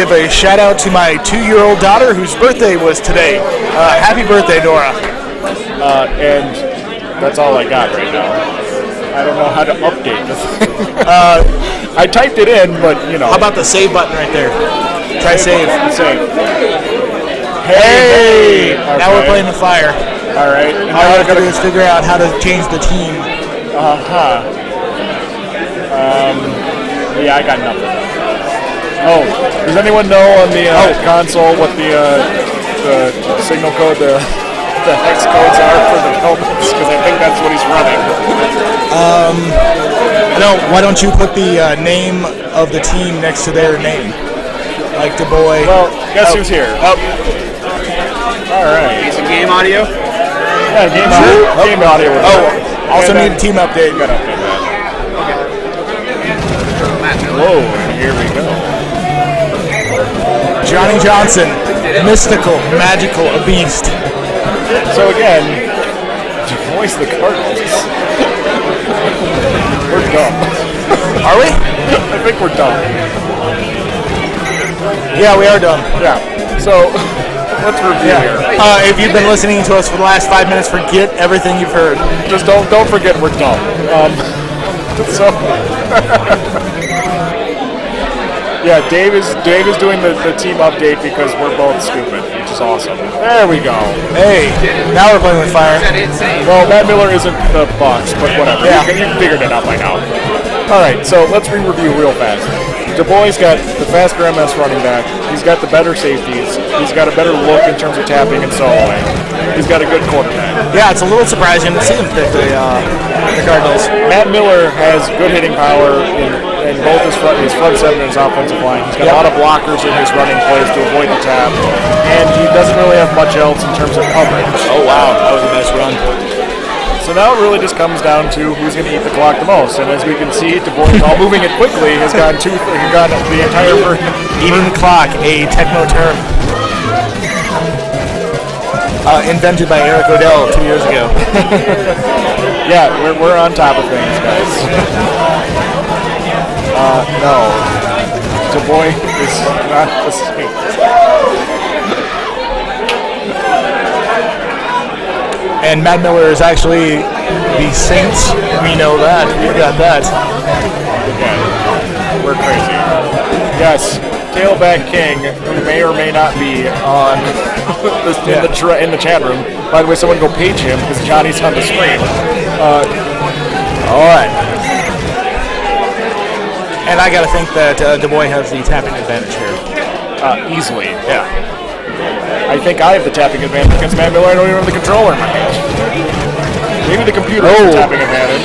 give a shout out to my 2-year-old daughter whose birthday was today. Happy birthday, Nora. And that's all I got right now. I don't know how to update this. I typed it in, but you know. How about the save button right there? Try save. Save. Hey! Okay. Now we're playing the fire. All right. All you have to do is figure out how to change the team. Yeah, I got nothing. Oh, does anyone know on the console what the signal code, the hex codes are for the helmets? Because I think that's what he's running. No, why don't you put the name of the team next to their name? Like Daboy. Well, guess who's here? Oh. All right. Some game audio? Yeah, game audio. Also need a team update. Got to update that. Whoa, here we go. Johnny Johnson, mystical, magical, a beast. So again, to voice the Cardinals, we're dumb. Are we? I think we're dumb. Yeah, we are dumb. Yeah. So let's review here. If you've been listening to us for the last 5 minutes, forget everything you've heard. Just don't forget we're dumb. So yeah, Dave is doing the team update because we're both stupid, which is awesome. There we go. Hey, now we're playing with fire. Well, Matt Miller isn't the box, but whatever. Yeah. You figured it out by now. All right, so let's re-review real fast. Daboy's got the faster MS running back. He's got the better safeties. He's got a better look in terms of tapping and soloing. He's got a good quarterback. Yeah, it's a little surprising to see him pick the Cardinals. Matt Miller has good hitting power in both his front seven and his offensive line. He's got a lot of blockers in his running plays to avoid the tap, and he doesn't really have much else in terms of coverage. Oh wow, that was a nice run. So now it really just comes down to who's going to eat the clock the most. And as we can see, Daboy, while moving it quickly, has gotten the entire version. Eating the clock, a Tecmo term. Invented by Eric Odell 2 years ago. Yeah, we're on top of things, guys. No. Daboy is not the same. And Matt Miller is actually the Saints. We know that. We've got that. Okay. We're crazy. Yes, Tailback King, who may or may not be on in the chat room. By the way, someone go page him because Johnny's on the screen. All right. And I got to think that Daboy has the tapping advantage here. Easily. Yeah. I think I have the tapping advantage against Matt Miller. I don't even have the controller in my hand. Maybe the computer has the tapping advantage.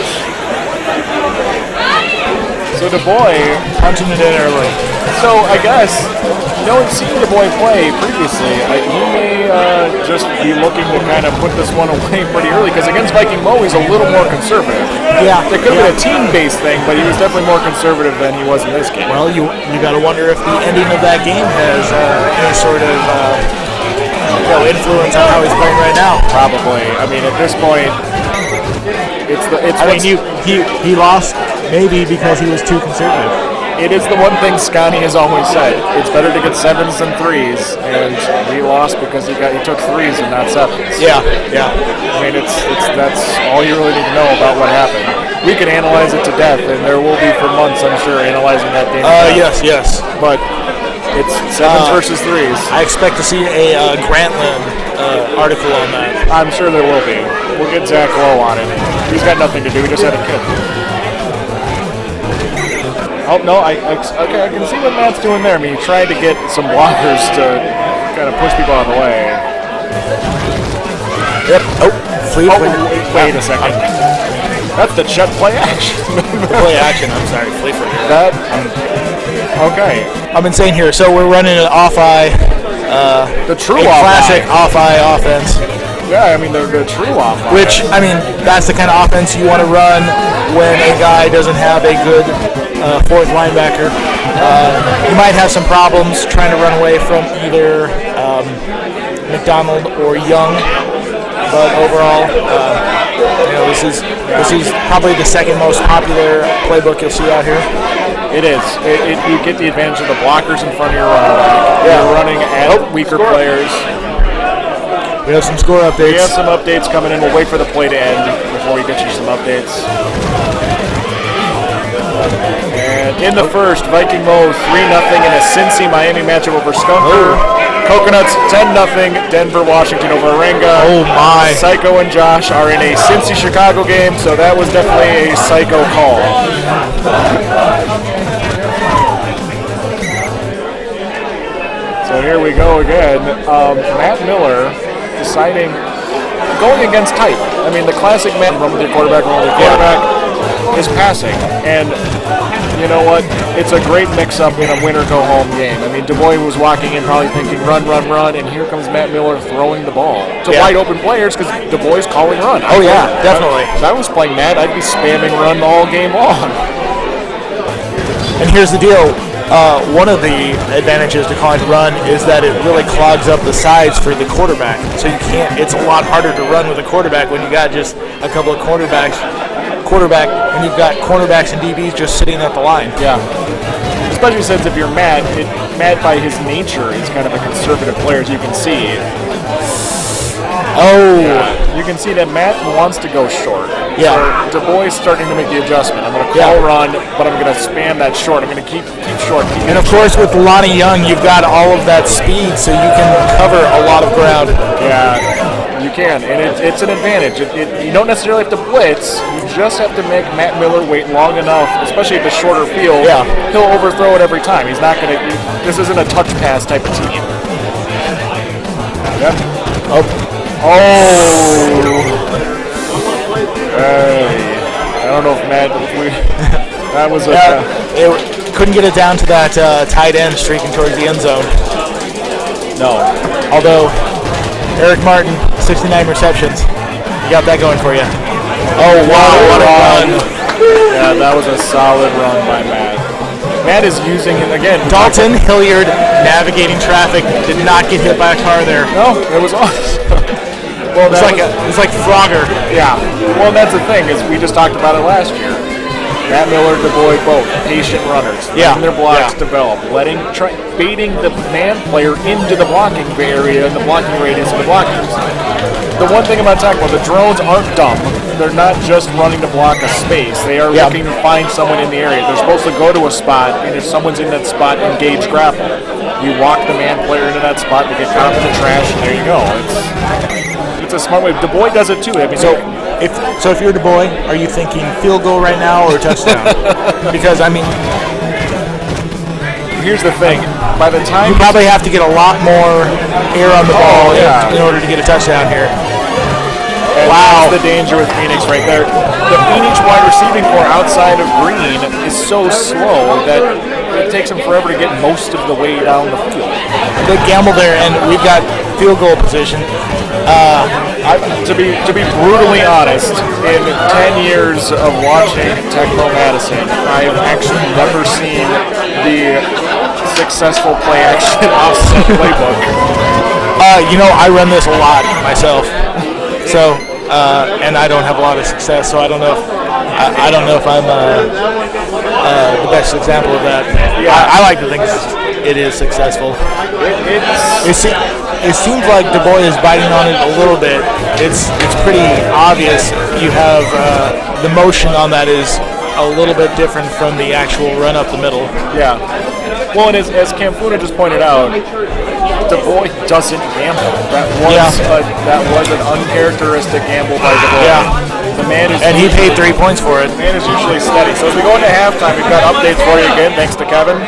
So Daboy punching it in early. So I guess, seen Daboy play previously, he may just be looking to kind of put this one away pretty early because against Viking Mo, he's a little more conservative. Yeah. It could have been a team-based thing, but he was definitely more conservative than he was in this game. Well, you got to wonder if the ending of that game has any sort of influence on how he's playing right now. Probably. I mean, at this point, he lost maybe because he was too conservative. It is the one thing Scotty has always said. It's better to get 7s than 3s, and he lost because he took 3s and not 7s. Yeah. I mean, that's all you really need to know about what happened. We can analyze it to death, and there will be for months, I'm sure, analyzing that game. Yes. But it's 7s versus 3s. I expect to see a Grantland article on that. I'm sure there will be. We'll get Zach Lowe on it. He's got nothing to do. He just had a kid. Oh, no, I can see what Matt's doing there. I mean, he tried to get some blockers to kind of push people out of the way. Yep. Wait a second. That's the Chet play action. Play action, I'm sorry. Play for you. Okay. I'm insane here. So we're running an off-eye. The true classic off-eye offense. Yeah, I mean, the true off-eye. Which, I mean, that's the kind of offense you want to run when a guy doesn't have a good fourth linebacker. You might have some problems trying to run away from either McDonald or Young, but overall, this is probably the second most popular playbook you'll see out here. It is. You get the advantage of the blockers in front of your running back. Yeah. You're running at weaker players. We have some score updates. We have some updates coming in. We'll wait for the play to end before we get you some updates. And in the first, Viking Mo 3-0 in a Cincy-Miami matchup over Skunker. Coconuts 10-0, Denver, Washington over Arenga. Oh my. Psycho and Josh are in a Cincy-Chicago game, so that was definitely a Psycho call. So here we go again. Matt Miller deciding, going against type. I mean, the classic Matt, run with your quarterback, is passing. And you know what? It's a great mix-up in a win-or-go-home game. I mean, Daboy was walking in probably thinking run, and here comes Matt Miller throwing the ball to wide-open players because Daboy's calling run. Oh, yeah, definitely. If I was playing Matt, I'd be spamming run all game long. And here's the deal. One of the advantages to calling run is that it really clogs up the sides for the quarterback. So you can't. It's a lot harder to run with a quarterback when you got just a couple of quarterbacks, and you've got cornerbacks and DBs just sitting at the line. Yeah. Especially since if you're Matt, Matt by his nature is kind of a conservative player, as you can see. Oh. You can see that Matt wants to go short. Yeah. So Daboy's starting to make the adjustment. I'm going to call run, but I'm going to spam that short. I'm going to keep short. And of course, with Lonnie Young, you've got all of that speed, so you can cover a lot of ground. Yeah, you can, and it's an advantage. You don't necessarily have to blitz. You just have to make Matt Miller wait long enough, especially at the shorter field. Yeah. He'll overthrow it every time. He's not going to. This isn't a touch pass type of team. Yep. Oh. Hey. I don't know if Matt. That was a. Couldn't get it down to that tight end streaking towards the end zone. No. Although Eric Martin, 69 receptions. You got that going for you. Oh, wow, what a run. Yeah, that was a solid run by Matt. Matt is using it again. Dalton Hilliard navigating traffic, did not get hit by a car there. No, it was awesome. Well, it's like Frogger. Yeah. Well, that's the thing, is we just talked about it last year. Matt Miller, Daboy, both patient runners, letting their blocks develop, baiting the man player into the blocking area and the blocking radius of the blockers. The one thing about Tecmo, the drones aren't dumb. They're not just running to block a space. They are looking to find someone in the area. They're supposed to go to a spot, and if someone's in that spot, engage grapple. You walk the man player into that spot, they get caught in the trash, and there you go. It's a smart way. Daboy does it too. I mean, So if you're Daboy, are you thinking field goal right now or touchdown? Because, I mean, here's the thing. By the time you probably have to get a lot more air on the ball in order to get a touchdown here. And that's the danger with Phoenix right there. The Phoenix wide receiving core outside of Green is so slow that it takes them forever to get most of the way down the field. They gamble there, and we've got field goal position. To be brutally honest, in 10 years of watching Tecmo Madison, I have actually never seen the successful play action offset playbook. I run this a lot myself, so and I don't have a lot of success. So I don't know if I'm the best example of that. Yeah, I like to think it is successful. It seems like Daboy is biting on it a little bit. It's pretty obvious. You have the motion on that is a little bit different from the actual run up the middle. Yeah. Well, and as Camfuna just pointed out, Daboy doesn't gamble. That was an uncharacteristic gamble by Daboy. Yeah. The man is he paid 3 points for it. The man is usually steady. So as we go into halftime, we've got updates for you again, thanks to Kevin.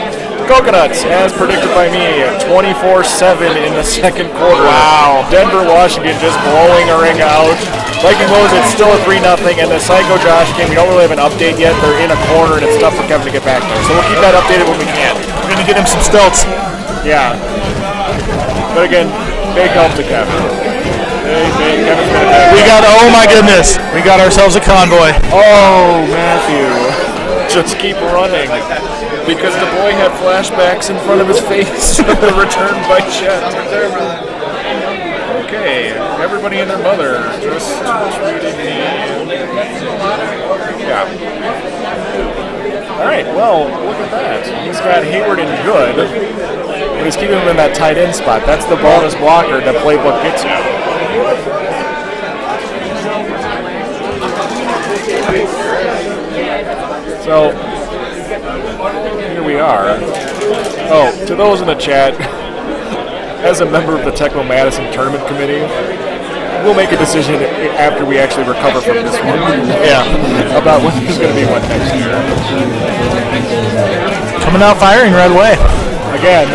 Coconuts, as predicted by me, 24-7 in the second quarter. Wow. Denver, Washington just blowing a ring out. Viking Mo's, it's still a 3-0, and the Psycho Josh game, we don't really have an update yet. They're in a corner, and it's tough for Kevin to get back there. So we'll keep that updated when we can. We're going to get him some stilts. Yeah. But again, big help to Kevin. Oh my goodness, we got ourselves a convoy. Oh, Matthew. Just keep running. Because Daboy had flashbacks in front of his face of the return by Chet. Okay, everybody and their mother just tweeted me. Yeah. All right, well, look at that. He's got Hayward in good, but he's keeping him in that tight end spot. That's the bonus blocker that playbook gets you. So, here we are. Oh, to those in the chat, as a member of the Tecmo Madison Tournament Committee, we'll make a decision after we actually recover from this one. Yeah. About when there's going to be one next year. Coming out firing right away. Again,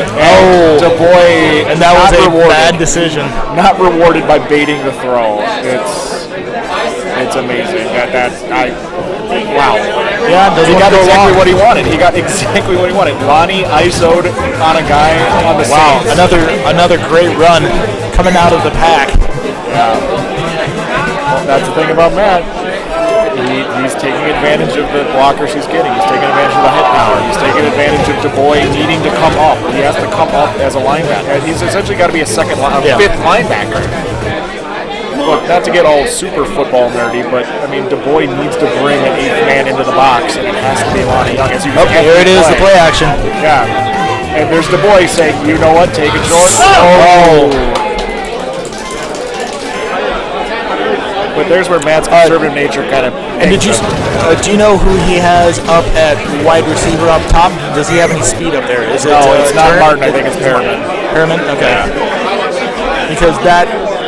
Daboy, and that was a rewarded. bad decision. Not rewarded by baiting the throw. It's amazing. Wow. Yeah, he got exactly what he wanted. He got exactly what he wanted. Lonnie ISO'd on a guy on the Saints. Another great run coming out of the pack. Yeah. Well, that's the thing about Matt. He's taking advantage of the blockers he's getting. He's taking advantage of the hit power. He's taking advantage of Daboy needing to come up. He has to come up as a linebacker. He's essentially got to be a fifth linebacker. Look, not to get all super football nerdy, but I mean, Daboy needs to bring an eighth man into the box, and it has to be Lonnie Young. Okay, here it is, the play action. Yeah. And there's Daboy saying, you know what, take it short. But there's where Matt's conservative nature kind of. And do you know who he has up at wide receiver up top? Does he have any speed up there? Is it? No, it's not Martin. I think it's Perriman. Perriman, okay. Yeah. Because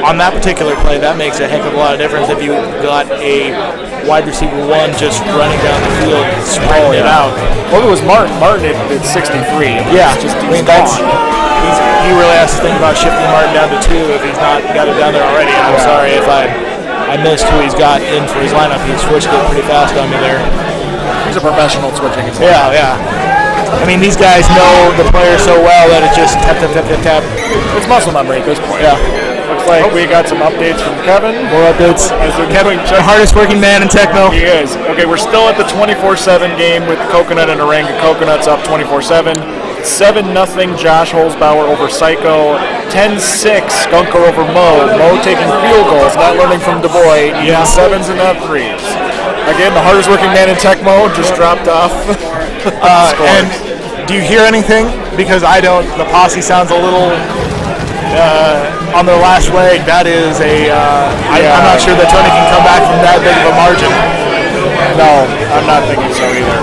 on that particular play, that makes a heck of a lot of difference if you got a wide receiver one just running down the field, spreading it out. Well, it was Martin. Martin at 63. Yeah, he's he really has to think about shifting Martin down to 2 if he's not got it down there already. I'm sorry if I missed who he's got in for his lineup. He switched it pretty fast on me there. He's a professional switching his lineup. Yeah. I mean, these guys know the player so well that it just tap. It's muscle memory at this point. Yeah. Looks like we got some updates from Kevin. More updates. Kevin, the hardest working man in Tecmo. He is. Okay, we're still at the 24-7 game with Coconut and Oranga. Coconut's up 24-7. 7-0 Josh Holzbauer over Psycho. 10-6 Skunker over Mo. Mo taking field goals, not learning from Daboy. Yeah. 7s and not 3s. Again, the hardest working man in Tecmo just dropped off. And do you hear anything? Because I don't. The posse sounds a little on their last leg. That is I'm not sure that Tony can come back from that big of a margin. No, I'm not thinking so either.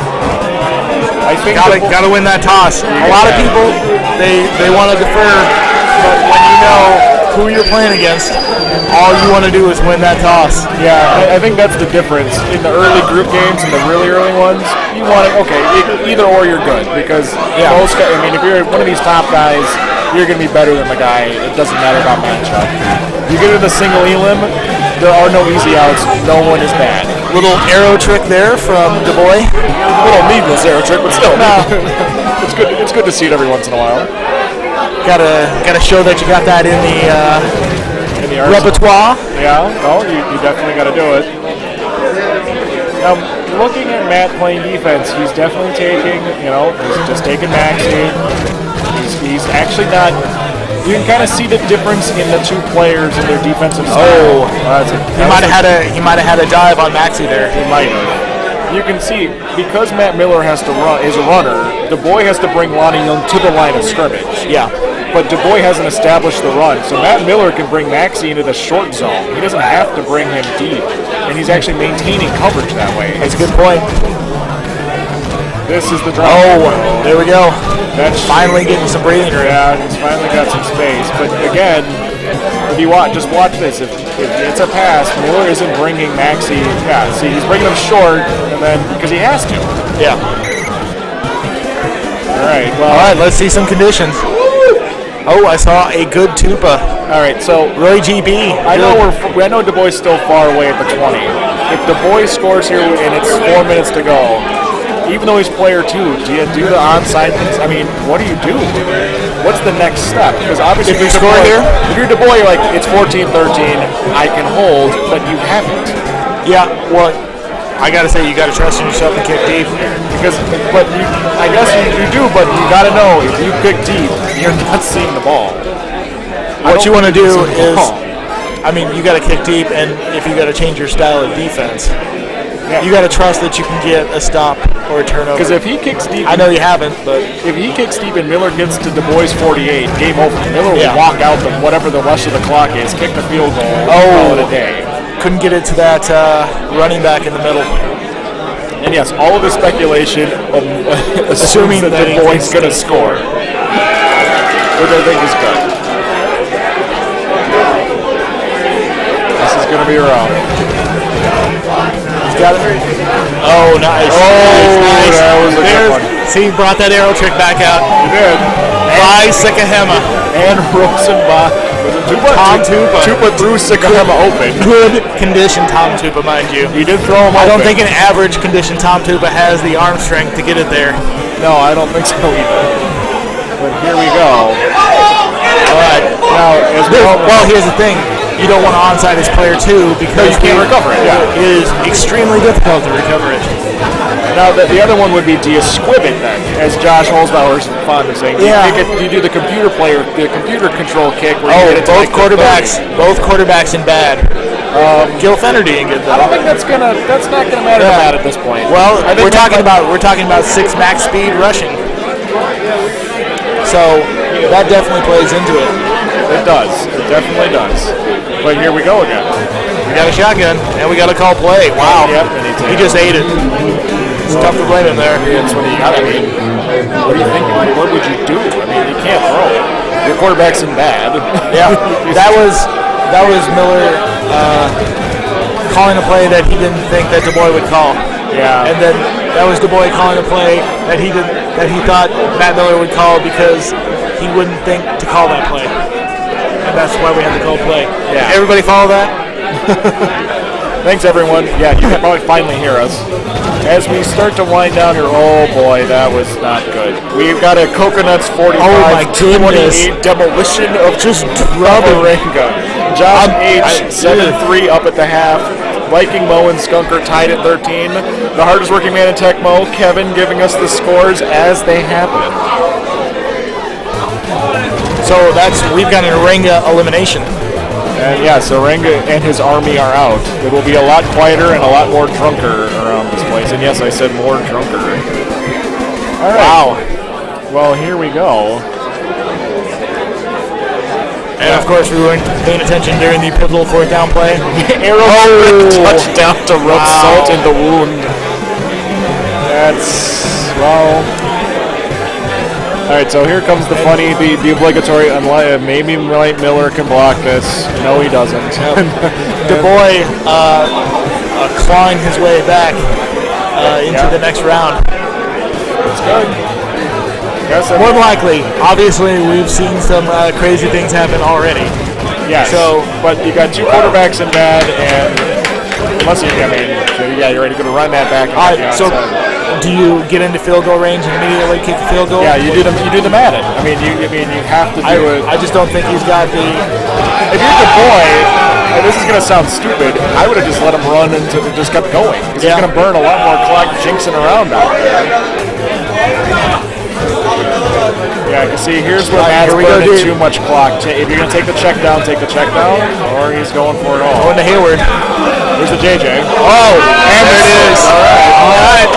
I think gotta win that toss. A lot of people they want to defer, but when you know who you're playing against, all you want to do is win that toss. Yeah, I think that's the difference. In the early group games and the really early ones, you want to, either or you're good. Because most guys, I mean, if you're one of these top guys, you're going to be better than the guy. It doesn't matter about matchup. You get into the single elim, there are no easy outs. No one is bad. Little arrow trick there from Daboy. A little needless arrow trick, but still. No. It's good to see it every once in a while. Gotta show that you got that in the repertoire. Yeah, you definitely got to do it. Now, looking at Matt playing defense, he's definitely taking, he's just taking Maxie. He's actually not. You can kind of see the difference in the two players and their defensive style. He might have had a dive on Maxie there. He might have. You can see, because Matt Miller is a runner, Daboy has to bring Lonnie Young to the line of scrimmage. Yeah. But Daboy hasn't established the run, so Matt Miller can bring Maxie into the short zone. He doesn't have to bring him deep, and he's actually maintaining coverage that way. That's a good point. This is the drop. There we go. That's finally getting some breathing room. Yeah, he's finally got some space. But again, if you watch this. If it's a pass, Miller isn't bringing Maxie. Yeah, see, he's bringing him short, and then because he has to. Yeah. All right. Well. All right. Let's see some conditions. Oh, I saw a good Tupa. All right. So Roy GB. I know Daboy's still far away at the 20. If Daboy scores here and it's 4 minutes to go. Even though he's player 2, do you do the onside things? I mean, what do you do? What's the next step? Because obviously, if you score here, if you're Daboy, you're like, it's 14-13, I can hold, but you haven't. Yeah, well, I got to say, you got to trust in yourself and kick deep. I guess you do, but you got to know, if you kick deep, you're not seeing the ball. What you want to do is, you got to kick deep, and if you got to change your style of defense. You got to trust that you can get a stop or a turnover. Because if he kicks deep, I know you haven't, but if he kicks deep and Miller gets to Daboy's 48, game over. Miller will walk out the whatever the rest of the clock is, kick the field goal, call it a day. Couldn't get it to that running back in the middle. And yes, all of the speculation assuming that Daboy's going to score, which I think is good. This is going to be around. He's got it. Oh, nice. Nice. That was a good one. See, he brought that arrow trick back out. He did. By Sikahema. And Rosenbach. Tom Tupa. Tupa threw Sikahema open. Good condition Tom Tupa, mind you. He did throw him open. I don't think an average condition Tom Tupa has the arm strength to get it there. No, I don't think so either. But here we go. All right. Now, well, here's the thing. You don't want to onside his player too because you can't recover it. Yeah. It is extremely difficult to recover it. Now the other one would be, do you squib it then, as Josh Holzbauer is fond of saying? Do you do the computer control kick? Where you get it both quarterbacks in bad. Gil Fennerty ain't good though. I don't think that's not gonna matter to Matt at this point. Well, we're talking about 6 max speed rushing. So that definitely plays into it. It does. It definitely does. But here we go again. We got a shotgun, and we got a call play. Wow. Yep, he just ate it. It's tough to blame him there. That's what he got. I mean, what do you think? What would you do? I mean, you can't throw. Your quarterback's in bad. Yeah, that was Miller calling a play that he didn't think that Daboy would call. Yeah. And then that was Daboy calling a play that he thought Matt Miller would call because he wouldn't think to call that play. And that's why we had to call play. Yeah. Everybody follow that? Thanks, everyone. Yeah, you can probably finally hear us. As we start to wind down here, oh boy, that was not good. We've got a Coconuts 45-28 demolition of just Rubberanga. Josh H. 7-3 up at the half. Viking Mo and Skunker tied at 13. The hardest working man in Tecmo, Kevin, giving us the scores as they happen. So we've got an Ranga elimination. And yeah, so Ranga and his army are out. It will be a lot quieter and a lot more drunker around this place. And yes, I said more drunker. All right. Wow. Well, here we go. And of course, we weren't paying attention during the pivotal 4th down play. Arrow touchdown to rub salt in the wound. That's, well... All right, so here comes the funny, the obligatory, maybe Miller can block this. No, he doesn't. Daboy clawing his way back into the next round. That's good. More than likely. Obviously, we've seen some crazy things happen already. Yeah. So, but you got 2 quarterbacks in bad, and unless you're ready to run that back. Do you get into field goal range and immediately kick the field goal? Yeah, you do them at it. I mean, you have to do it. I just don't think he's got the. If you're Daboy, and this is gonna sound stupid, I would have just let him run until it just kept going. Because he's gonna burn a lot more clock jinxing around out there. Yeah, I can see. Here's where Matt's burning too much clock. If you're gonna take the check down, take the check down, or he's going for it all. Going to Hayward. Here's the JJ. Oh, and there it is. All right.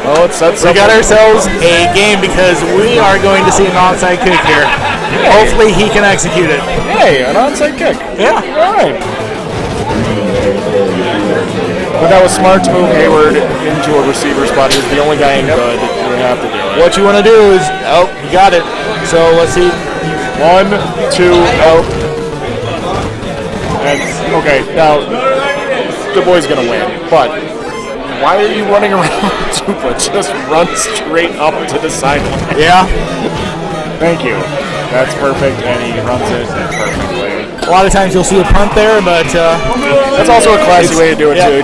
Well, we got ourselves a game because we are going to see an onside kick here. Hey. Hopefully he can execute it. Hey, an onside kick. Yeah. All right. But that was smart to move Hayward into a receiver spot. He's the only guy in good. You have to do it. What you want to do is, you got it. So let's see. 1, 2, And, okay, now, Daboy's going to win, but why are you running around Tupa? Just run straight up to the sideline. Yeah. Thank you. That's perfect, and he runs it perfectly. A lot of times you'll see a punt there, but... that's also a classy way to do it, too.